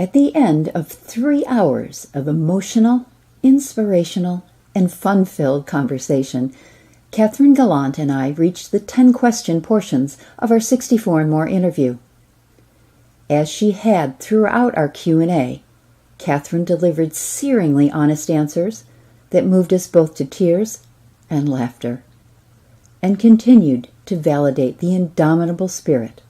At the end of 3 hours of emotional, inspirational, and fun-filled conversation, Catherine Gallant and I reached the 10-question portions of our 64 and More interview. As she had throughout our Q&A, Catherine delivered searingly honest answers that moved us both to tears and laughter, and continued to validate the indomitable spirit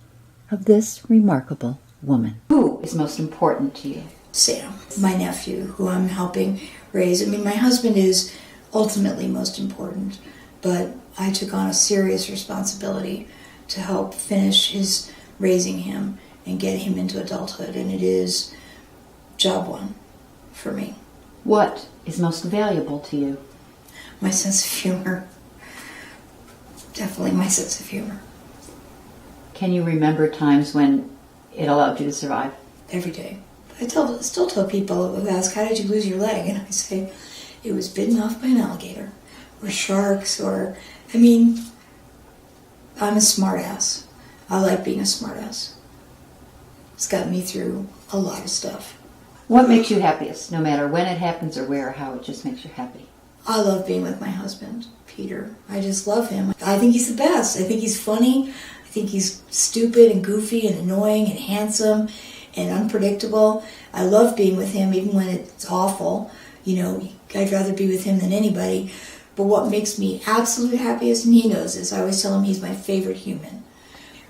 of this remarkable woman. Who is most important to you? Sam, my nephew, who I'm helping raise. I mean, my husband is ultimately most important, but I took on a serious responsibility to help finish his raising him and get him into adulthood, and it is job one for me. What is most valuable to you? My sense of humor. Definitely my sense of humor. Can you remember times when it allowed you to survive? Every day. I still tell people who ask, how did you lose your leg? And I say, it was bitten off by an alligator, or sharks, or, I mean, I'm a smart ass. I like being a smart ass. It's gotten me through a lot of stuff. What makes you happiest, no matter when it happens or where or how, it just makes you happy? I love being with my husband, Peter. I just love him. I think he's the best. I think he's funny. I think he's stupid and goofy and annoying and handsome and unpredictable. I love being with him even when it's awful. You know, I'd rather be with him than anybody. But what makes me absolute happiest, and he knows this, I always tell him he's my favorite human.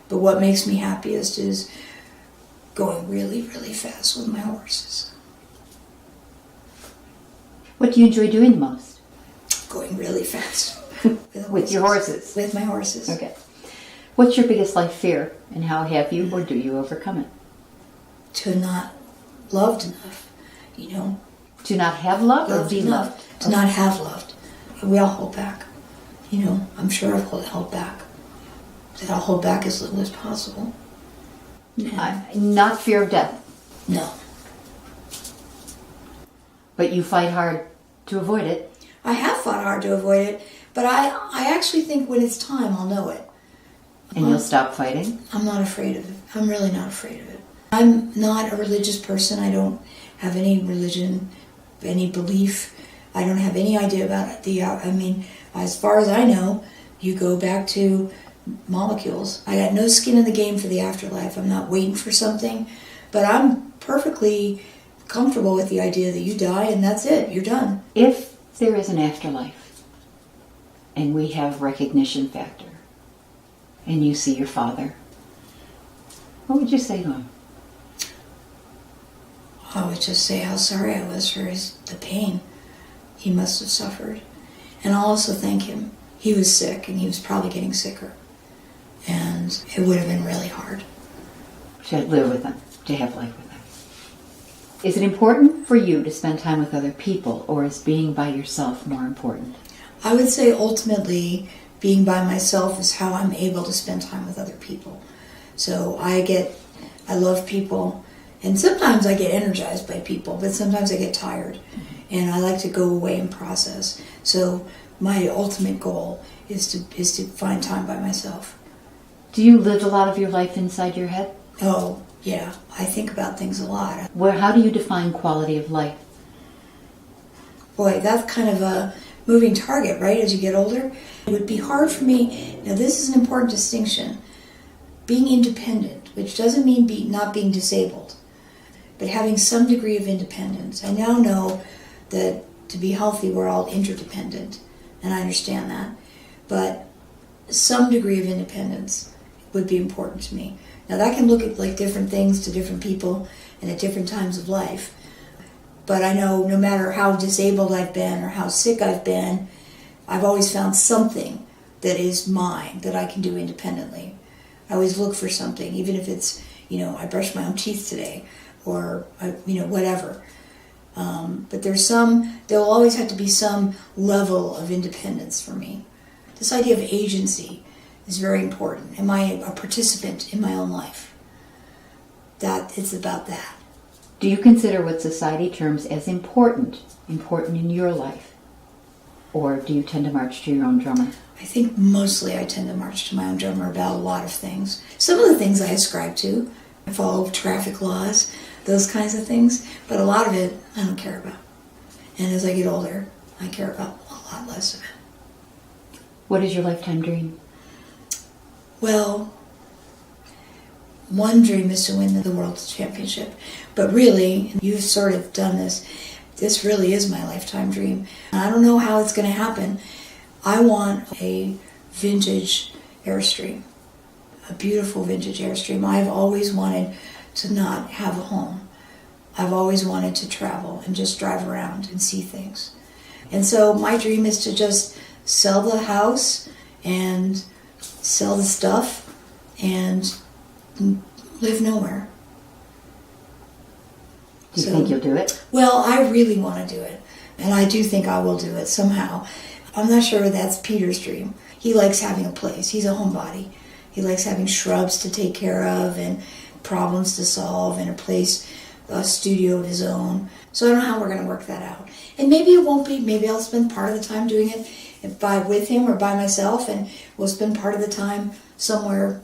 But what makes me happiest is going really, really fast with my horses. What do you enjoy doing the most? Going really fast. With your horses? With my horses. Okay. What's your biggest life fear, and how have you or do you overcome it? To not loved enough, you know. To not have loved or be enough. loved? To not have loved. We all hold back. You know, I'm sure I've held back. That I'll hold back as little as possible. Not fear of death? No. But you fight hard to avoid it? I have fought hard to avoid it, but I actually think when it's time, I'll know it. And you'll stop fighting? I'm not afraid of it. I'm really not afraid of it. I'm not a religious person. I don't have any religion, any belief. I don't have any idea about it. I mean, as far as I know, you go back to molecules. I got no skin in the game for the afterlife. I'm not waiting for something, but I'm perfectly comfortable with the idea that you die and that's it. You're done. If there is an afterlife and we have recognition factor and you see your father, what would you say to him? I would just say how sorry I was for the pain he must have suffered. And I'll also thank him. He was sick and he was probably getting sicker. And it would have been really hard. To live with them, to have life with them. Is it important for you to spend time with other people, or is being by yourself more important? I would say ultimately being by myself is how I'm able to spend time with other people. So I love people, and sometimes I get energized by people, but sometimes I get tired. And I like to go away and process. So my ultimate goal is to find time by myself. Do you live a lot of your life inside your head? Oh, yeah. I think about things a lot. How do you define quality of life? Boy, that's kind of a moving target, right, as you get older? It would be hard for me. Now, this is an important distinction. Being independent, which doesn't mean not being disabled, but having some degree of independence. I now know that to be healthy, we're all interdependent, and I understand that. But some degree of independence would be important to me. Now, that can look at like different things to different people and at different times of life. But I know no matter how disabled I've been or how sick I've been, I've always found something that is mine that I can do independently. I always look for something, even if it's, I brushed my own teeth today or, whatever. But there'll always have to be some level of independence for me. This idea of agency is very important. Am I a participant in my own life? That it's about that. Do you consider what society terms as important in your life? Or do you tend to march to your own drummer? I think mostly I tend to march to my own drummer about a lot of things. Some of the things I ascribe to. I follow traffic laws. those kinds of things. But a lot of it, I don't care about. And as I get older, I care about a lot less of it. What is your lifetime dream? Well, one dream is to win the World Championship. But really, you've sort of done this. This really is my lifetime dream. I don't know how it's going to happen. I want a vintage Airstream, a beautiful vintage Airstream. I've always wanted to not have a home. I've always wanted to travel and just drive around and see things. And so my dream is to just sell the house and sell the stuff and live nowhere. Do you think you'll do it? Well, I really want to do it. And I do think I will do it somehow. I'm not sure that's Peter's dream. He likes having a place. He's a homebody. He likes having shrubs to take care of and problems to solve and a studio of his own. So I don't know how we're going to work that out. And maybe it won't be. Maybe I'll spend part of the time doing it with him or by myself, and we'll spend part of the time somewhere,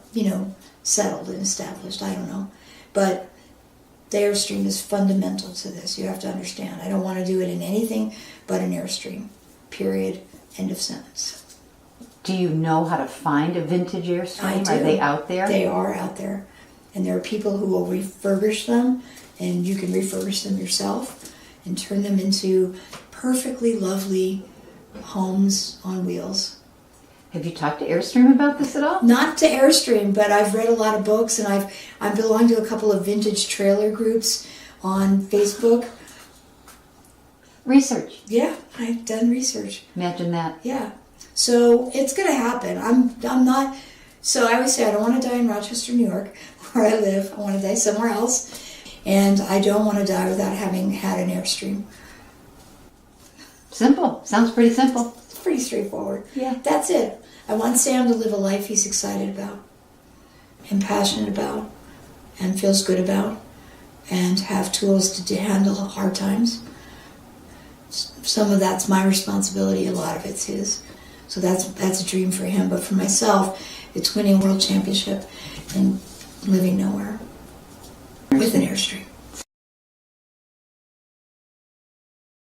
settled and established. I don't know. But the Airstream is fundamental to this. You have to understand. I don't want to do it in anything but an Airstream. Period. End of sentence. Do you know how to find a vintage Airstream? I do. Are they out there? They are out there. And there are people who will refurbish them, and you can refurbish them yourself and turn them into perfectly lovely homes on wheels. Have you talked to Airstream about this at all? Not to Airstream, but I've read a lot of books, and I belong to a couple of vintage trailer groups on Facebook. Research. Yeah, I've done research. Imagine that. Yeah. So it's going to happen. I'm not. So I always say I don't want to die in Rochester, New York, where I live. I want to die somewhere else. And I don't want to die without having had an Airstream. Simple. Sounds pretty simple. It's pretty straightforward. Yeah. That's it. I want Sam to live a life he's excited about and passionate about and feels good about and have tools to handle hard times. Some of that's my responsibility. A lot of it's his. So that's a dream for him. But for myself, it's winning a world championship and living nowhere with an Airstream.